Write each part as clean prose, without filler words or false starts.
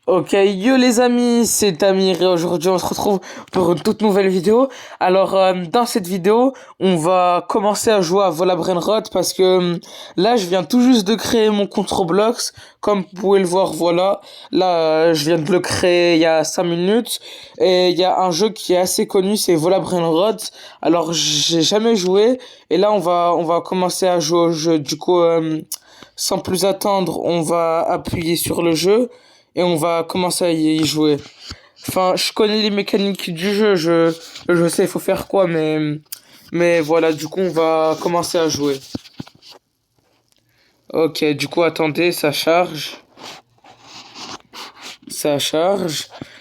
Ok, yo les amis, c'est Amir et aujourd'hui on se retrouve pour une toute nouvelle vidéo. Alors dans cette vidéo, on va commencer à jouer à Vola Brainrot parce que là je viens tout juste de créer mon compte Roblox. Comme vous pouvez le voir, voilà. Là je viens de le créer il y a 5 minutes et il y a un jeu qui est assez connu, c'est Vola Brainrot. Alors j'ai jamais joué et là on va commencer à jouer au jeu. Du coup sans plus attendre, on va appuyer sur le jeu et on va commencer à y jouer. Enfin, je connais les mécaniques du jeu, je sais il faut faire quoi, mais voilà, du coup on va commencer à jouer. Ok, du coup attendez, ça charge.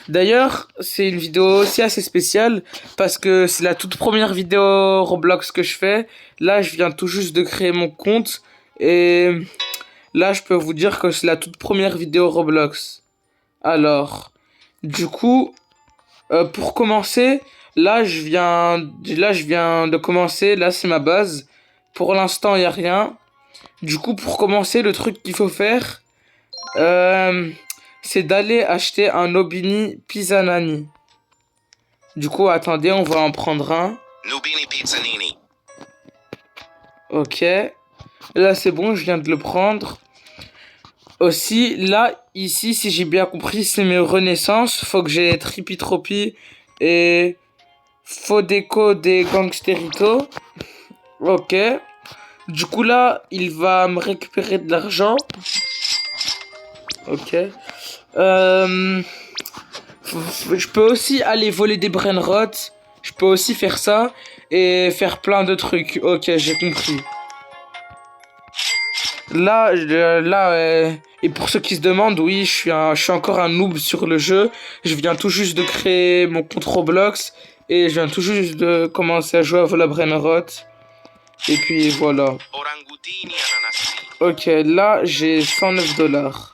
D'ailleurs, c'est une vidéo aussi assez spéciale parce que c'est la toute première vidéo Roblox que je fais. Là, je viens tout juste de créer mon compte et là, je peux vous dire que c'est la toute première vidéo Roblox. Alors, du coup, pour commencer, là je viens de commencer. Là, c'est ma base. Pour l'instant, il y a rien. Du coup, pour commencer, le truc qu'il faut faire, euh, c'est d'aller acheter un Nobini Pizzanani. Du coup, attendez, on va en prendre un. Nubini Pizzanini. Ok. Là, c'est bon, je viens de le prendre. Aussi, là, ici, si j'ai bien compris, c'est mes renaissances. Faut que j'ai Trippy Tropi et Fodeko des Gangsterito. Ok. Du coup, là, il va me récupérer de l'argent. Ok. Euh, je peux aussi aller voler des brainrots. Je peux aussi faire ça et faire plein de trucs. Ok, j'ai compris. Et pour ceux qui se demandent, oui, je suis encore un noob sur le jeu. Je viens tout juste de créer mon compte Roblox et je viens tout juste de commencer à jouer à Vola Brainrot. Et puis voilà. Orangutini ananassi. Ok, là j'ai 109 dollars.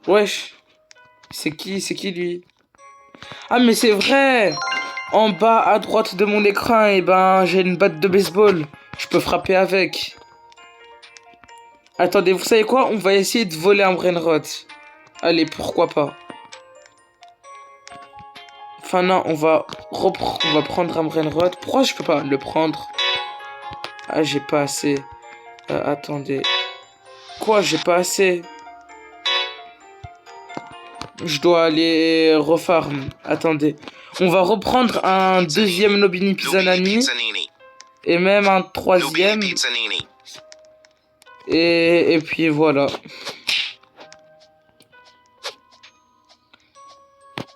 Wesh, c'est qui lui? Ah mais c'est vrai! En bas à droite de mon écran, et ben j'ai une batte de baseball. Je peux frapper avec. Attendez, vous savez quoi? On va essayer de voler un brainrot. Allez, pourquoi pas? Enfin non, on va prendre un brainrot. Pourquoi je peux pas le prendre? Ah, j'ai pas assez. Attendez. Quoi, j'ai pas assez? Je dois aller refarm. Attendez. On va reprendre un deuxième Nobini Nubini Pizzanani. Pizzanini. Et même un Nubini troisième. Pizzanini. Et puis voilà.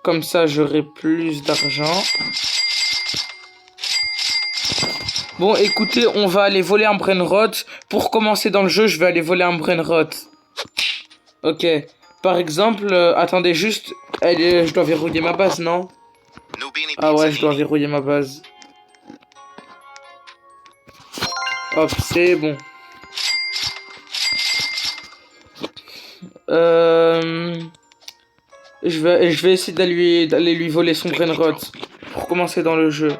Comme ça, j'aurai plus d'argent. Bon, écoutez, on va aller voler un brainrot. Pour commencer dans le jeu, je vais aller voler un brainrot. Ok. Par exemple, attendez juste. Je dois verrouiller ma base, non? Nubini Ah ouais, je dois Pizzanini. verrouiller ma base. Hop, c'est bon. Euh... je vais essayer d'aller lui voler son brainrot. Pour commencer dans le jeu.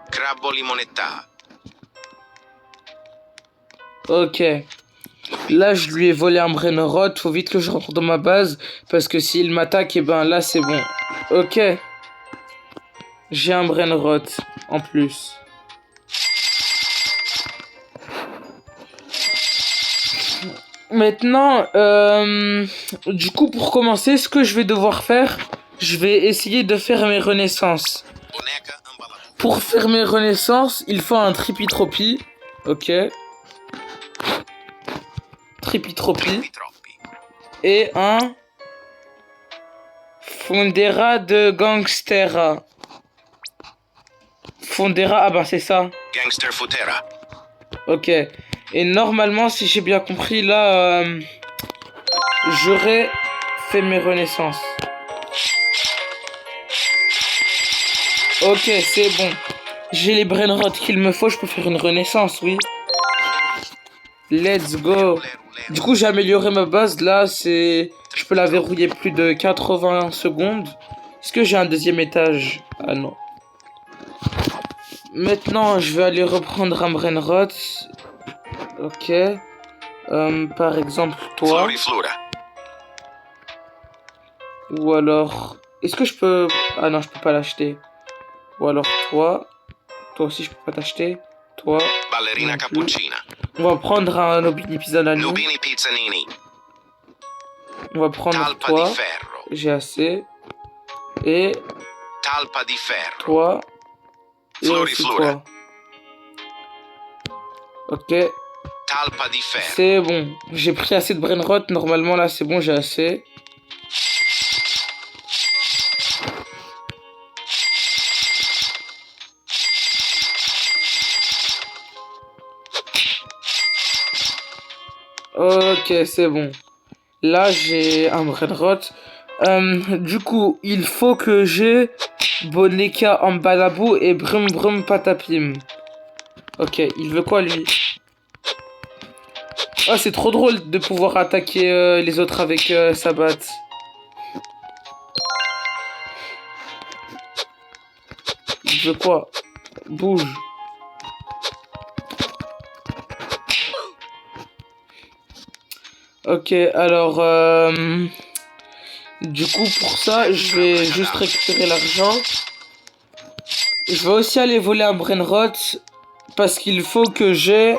Crabbo limonetta. Ok. Là, je lui ai volé un brainrot. Faut vite que je rentre dans ma base. Parce que s'il m'attaque, et ben là, c'est bon. Ok. J'ai un brainrot en plus. Maintenant, du coup, pour commencer, ce que je vais devoir faire, je vais essayer de faire mes renaissances. Boneca ambalada. Pour faire mes renaissances, il faut un Trippy-Tropi. Ok. Trippy-Tropi. Troppi. Et un Fondera de Gangstera. Fondera, ah ben c'est ça. Gangster Futera. Ok. Et normalement, si j'ai bien compris, là, j'aurais fait mes renaissances. Ok, c'est bon. J'ai les brainrots qu'il me faut, je peux faire une renaissance, oui. Let's go. Du coup, j'ai amélioré ma base. Là, je peux la verrouiller plus de 80 secondes. Est-ce que j'ai un deuxième étage? Ah non. Maintenant, je vais aller reprendre un brainrot. Ok. Par exemple, toi. Floriflora. Ou alors... Est-ce que je peux... Ah non, je peux pas l'acheter. Ou alors toi. Toi aussi, je peux pas t'acheter. Toi. Ballerina non plus. cappuccina. On va prendre un Nobini Pizza à nous. Nubini pizzanini. On va prendre Talpa toi. di ferro. J'ai assez. Et Talpa di ferro. toi. Et Flori aussi flora. toi. Ok. Talpa di ferro. C'est bon. J'ai pris assez de brainrot. Normalement, là, c'est bon, j'ai assez. Ok, c'est bon. Là, j'ai un brainrot. Du coup, il faut que j'ai Boneka en balabou et Brum Brum Patapim. Ok, il veut quoi, lui? Ah, c'est trop drôle de pouvoir attaquer les autres avec sa batte. Il veut quoi? Bouge. Ok, alors... du coup, pour ça, je vais juste récupérer l'argent. Je vais aussi aller voler un brainrot parce qu'il faut que j'ai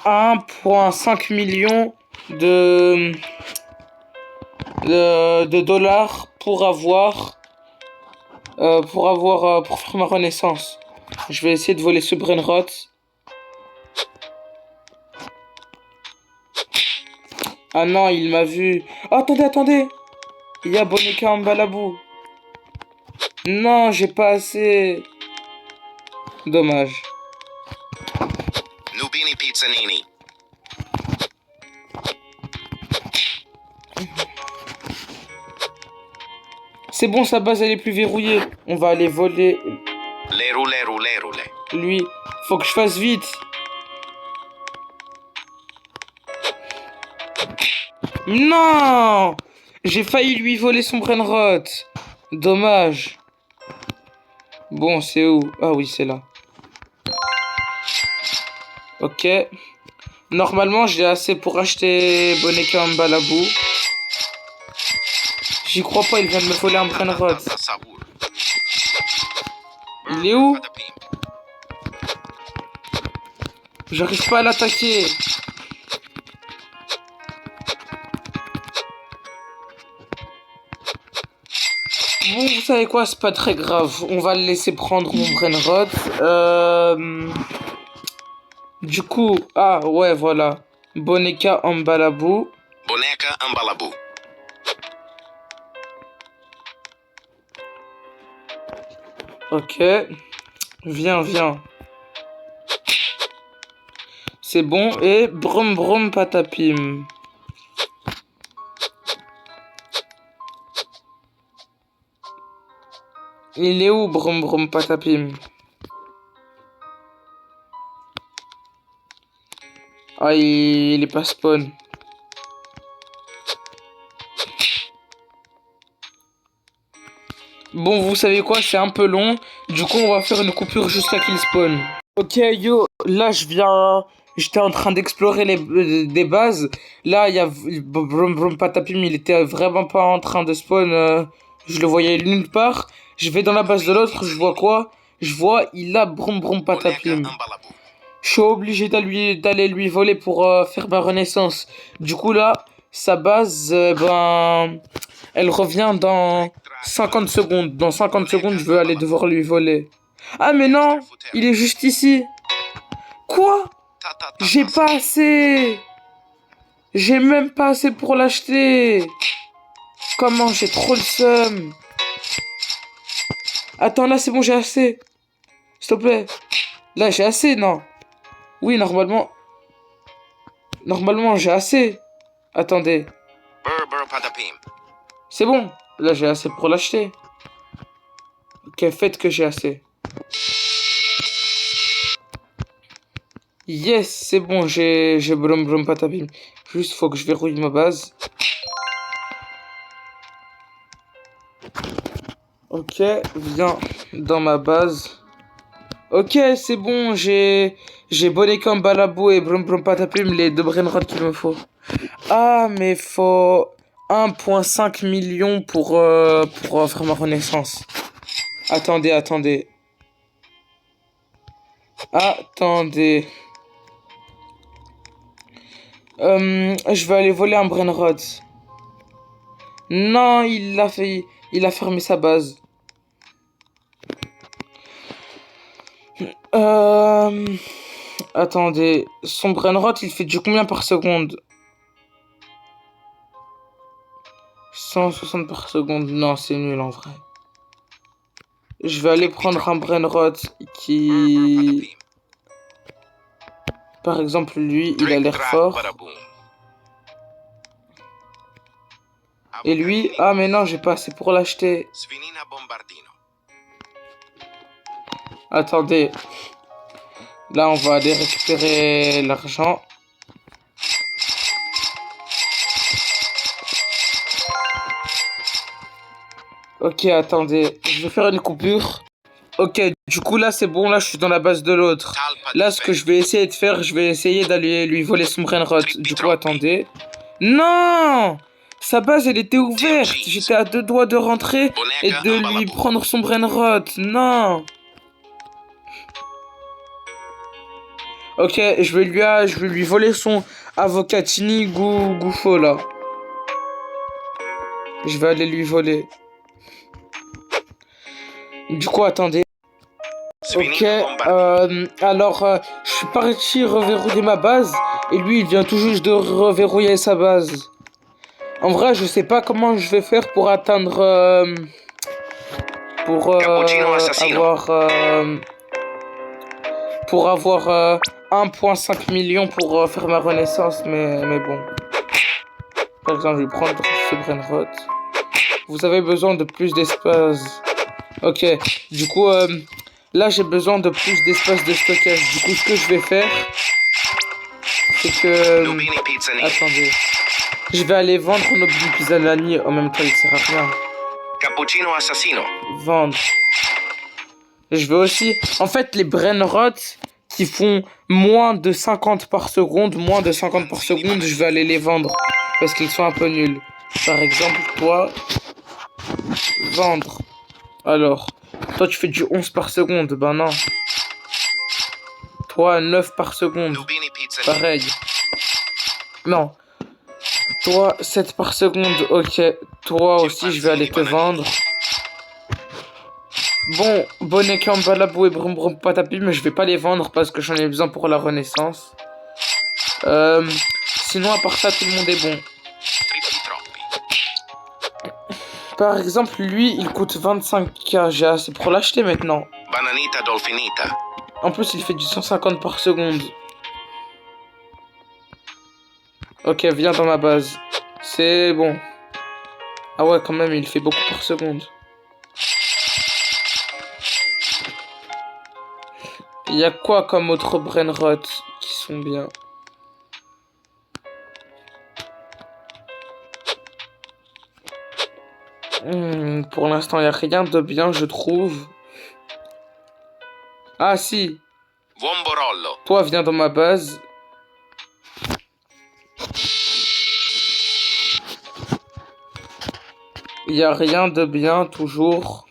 1,5 million de dollars pour faire ma renaissance. Je vais essayer de voler ce brainrot. Ah non, il m'a vu. Oh, attendez. Il y a Boneka en balabou. Non, j'ai pas assez. Dommage. Nubini pizzanini. C'est bon, sa base elle est plus verrouillée. On va aller voler Le roule. lui. Faut que je fasse vite. Non! J'ai failli lui voler son brainrot. Dommage. Bon, c'est où? Ah oui, c'est là. Ok. Normalement, j'ai assez pour acheter Boneka en balabou. J'y crois pas, il vient de me voler un brainrot. Il est où? J'arrive pas à l'attaquer. Bon, vous savez quoi, c'est pas très grave. On va le laisser prendre mon brainrot. Du coup, ah ouais, voilà. Boneka en balabou. Boneca en balabou. Ok. Viens. C'est bon. Et brum brum patapim. Il est où, brum brum patapim? Ah, il est pas spawn. Bon, vous savez quoi, c'est un peu long. Du coup, on va faire une coupure jusqu'à qu'il spawn. Ok, yo, là, J'étais en train d'explorer des bases. Là, il y a Brum Brum Patapim, il était vraiment pas en train de spawn. Je le voyais nulle part. Je vais dans la base de l'autre, je vois quoi? Je vois, il a Brum Brum Patapim. Je suis obligé d'aller lui voler pour faire ma renaissance. Du coup, là, sa base, elle revient dans 50 secondes. Dans 50 secondes, je veux aller devoir lui voler. Ah, mais non, il est juste ici. Quoi? J'ai pas assez. J'ai même pas assez pour l'acheter. Comment? J'ai trop le seum. Attends, là, c'est bon, j'ai assez. S'il te plaît. Là, j'ai assez, non? Oui, normalement. Normalement, j'ai assez. Attendez. C'est bon. Là, j'ai assez pour l'acheter. Ok, faites que j'ai assez. Yes, c'est bon, j'ai Brum Brum Patapim. Juste, faut que je verrouille ma base. Ok, viens dans ma base. Ok, c'est bon, j'ai Boneka en balabou et Brum Brum Patapim, les deux brainrots qu'il me faut. Ah, mais faut... 1,5 million pour faire ma renaissance. Attendez, attendez. Attendez. Je vais aller voler un Brainrod. Non, il l'a fait. Il a fermé sa base. Attendez. Son Brainrod, il fait du combien par seconde? 160 par seconde. Non, c'est nul en vrai. Je vais aller prendre un Brainrod qui... Par exemple, lui, il a l'air fort. Et lui, ah mais non, j'ai pas assez pour l'acheter. Attendez. Là, on va aller récupérer l'argent. Ok, attendez. Je vais faire une coupure. Ok, du coup, là, c'est bon. Là, je suis dans la base de l'autre. Là, ce que je vais essayer de faire, je vais essayer d'aller lui voler son Brainrod. Du coup, attendez. Non! Sa base, elle était ouverte. J'étais à 2 doigts de rentrer et de lui prendre son Brainrod. Non! Ok, je vais lui voler son Avocatini Gouffo, là. Je vais aller lui voler. Du coup, attendez. Ok, alors, je suis parti reverrouiller ma base. Et lui, il vient tout juste de reverrouiller sa base. En vrai, je sais pas comment je vais faire pour atteindre... avoir 1,5 million pour faire ma renaissance, mais bon. Par exemple, je vais prendre ce Brainrod. Vous avez besoin de plus d'espace. Ok, du coup, là j'ai besoin de plus d'espace de stockage. Du coup, ce que je vais faire, c'est que... attendez. Je vais aller vendre nos Pizzalani en même temps, il sert à rien. Cappuccino assassino. Vendre. Je vais aussi... En fait, les Brainrods qui font moins de 50 par seconde, je vais aller les vendre. Parce qu'ils sont un peu nuls. Par exemple, toi... Vendre. Alors, toi tu fais du 11 par seconde, ben non. Toi 9 par seconde, pareil. Non. Toi 7 par seconde, ok. Toi aussi je vais aller te vendre. Bon, bonnet Kambalabou et Brum Brum Patapi, mais je vais pas les vendre parce que j'en ai besoin pour la renaissance. Sinon à part ça tout le monde est bon. Par exemple, lui, il coûte 25K. J'ai assez pour l'acheter maintenant. Bananita dolfinita. En plus, il fait du 150 par seconde. Ok, viens dans ma base. C'est bon. Ah ouais, quand même, il fait beaucoup par seconde. Il y a quoi comme autre Brainrod qui sont bien? Pour l'instant, il n'y a rien de bien, je trouve. Ah, si. Vomborollo. Toi, viens dans ma base. Il n'y a rien de bien, toujours.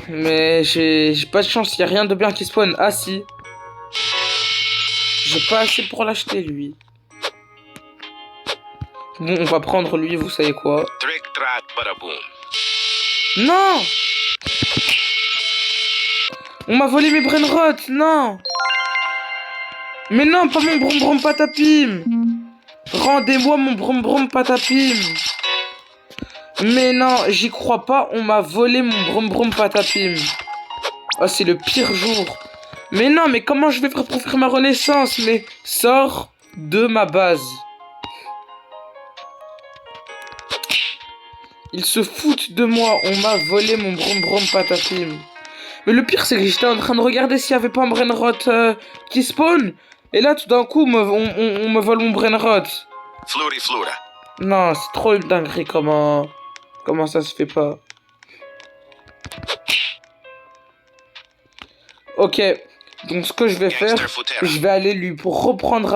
Mais j'ai pas de chance, il n'y a rien de bien qui spawn. Ah, si. J'ai pas assez pour l'acheter, lui. Bon, on va prendre lui, vous savez quoi. Trick track badaboom. Non! On m'a volé mes Brainrod, non! Mais non, pas mon Brum Brum Patapim! Rendez-moi mon Brum Brum Patapim! Mais non, j'y crois pas, on m'a volé mon Brum Brum Patapim. Oh, c'est le pire jour. Mais non, mais comment je vais faire pour faire ma renaissance? Mais sors de ma base. Ils se foutent de moi, on m'a volé mon Brum Brum Patapim. Mais le pire, c'est que j'étais en train de regarder s'il y avait pas un Brainrod qui spawn. Et là, tout d'un coup, on me vole mon Brainrod. Fluri flura. Non, c'est trop une dinguerie, comment ça se fait pas. Ok, Donc ce que je vais faire, Gangster Futera. je vais aller lui pour reprendre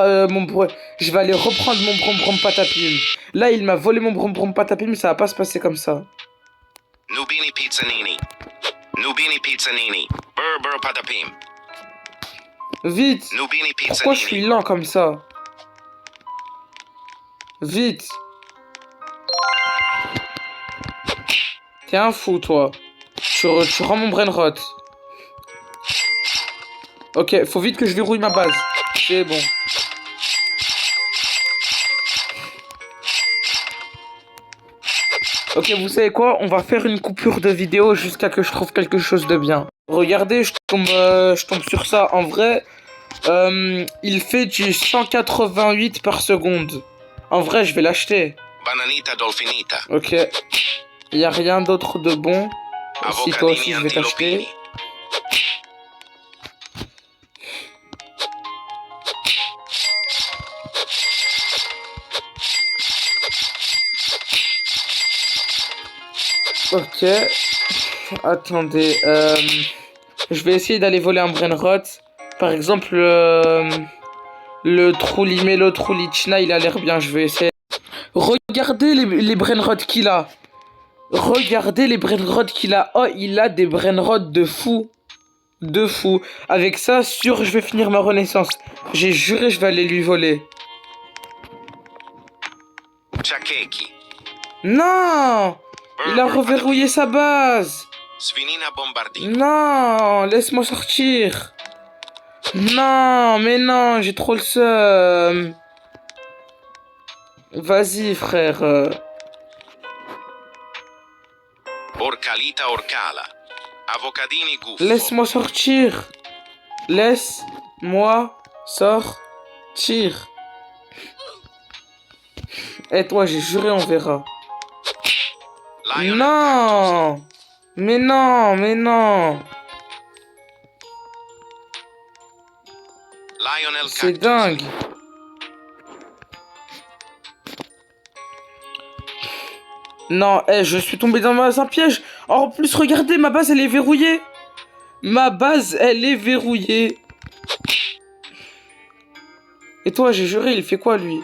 je vais aller reprendre mon brom brom patapim. Là, il m'a volé mon brom brom patapim, ça va pas se passer comme ça. Nubini Pizzanini. Nubini Pizzanini. Burr Burr Patapim. Vite. Nubini Pourquoi je suis Pizzanini. lent comme ça? Vite. T'es un fou, toi. Tu rends mon brain rot. Ok, faut vite que je verrouille ma base. C'est bon. Ok, vous savez quoi? On va faire une coupure de vidéo jusqu'à que je trouve quelque chose de bien. Regardez, je tombe sur ça. En vrai, il fait du 188 par seconde. En vrai, je vais l'acheter. Bananita Dolfinita. Ok. Il y a rien d'autre de bon. Si toi aussi, Avocadini je vais t'acheter. Antilopini. Ok. Attendez. Je vais essayer d'aller voler un brainrot. Par exemple, le Trulimelo Trulichna, il a l'air bien. Je vais essayer. Regardez les brainrots qu'il a. Regardez les brainrots qu'il a. Oh, il a des brainrots de fou. De fou. Avec ça, sûr, je vais finir ma renaissance. J'ai juré, je vais aller lui voler. Chakeki. Non! Il a reverrouillé sa base. Svinina Bombardino. Non, laisse-moi sortir. Non, mais non, j'ai trop le seum. Vas-y, frère. Orcalita Orcala. Avocadini Guffo. Laisse-moi sortir. Laisse-moi sortir. Et toi, j'ai juré, on verra. Lionel Non. Mais non, mais non. Lionel C'est Cactus. dingue. Non, je suis tombé dans un piège. En plus, regardez, ma base, elle est verrouillée. Ma base, elle est verrouillée. Et toi, j'ai juré, il fait quoi, lui?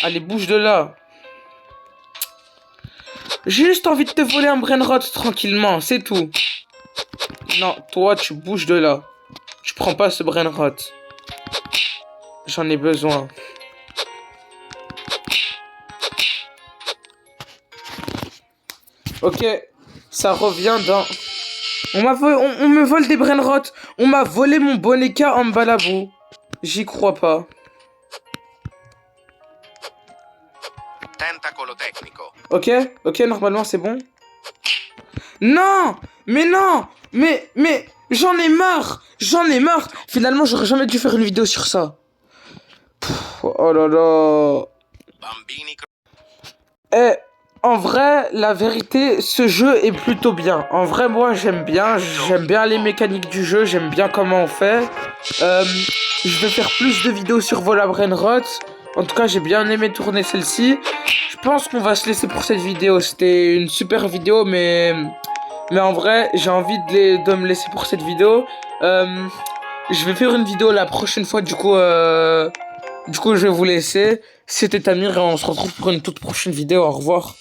Allez, bouge de là. J'ai juste envie de te voler un brainrot tranquillement, c'est tout. Non, toi, tu bouges de là. Tu prends pas ce brainrot. J'en ai besoin. Ok, ça revient dans... On me vole des brainrots. On m'a volé mon boneka en balabou. J'y crois pas. Tentacolo Tecnico. Ok, normalement c'est bon. Non, mais non, mais j'en ai marre. Finalement, j'aurais jamais dû faire une vidéo sur ça. Oh là là. Bambini. Eh, en vrai, la vérité, ce jeu est plutôt bien. En vrai, moi, j'aime bien les mécaniques du jeu, j'aime bien comment on fait. Je vais faire plus de vidéos sur Vola Brainrot. En tout cas, j'ai bien aimé tourner celle-ci. Je pense qu'on va se laisser pour cette vidéo. C'était une super vidéo, mais en vrai, j'ai envie de me laisser pour cette vidéo. Je vais faire une vidéo la prochaine fois, du coup, je vais vous laisser. C'était Tamir et on se retrouve pour une toute prochaine vidéo. Au revoir.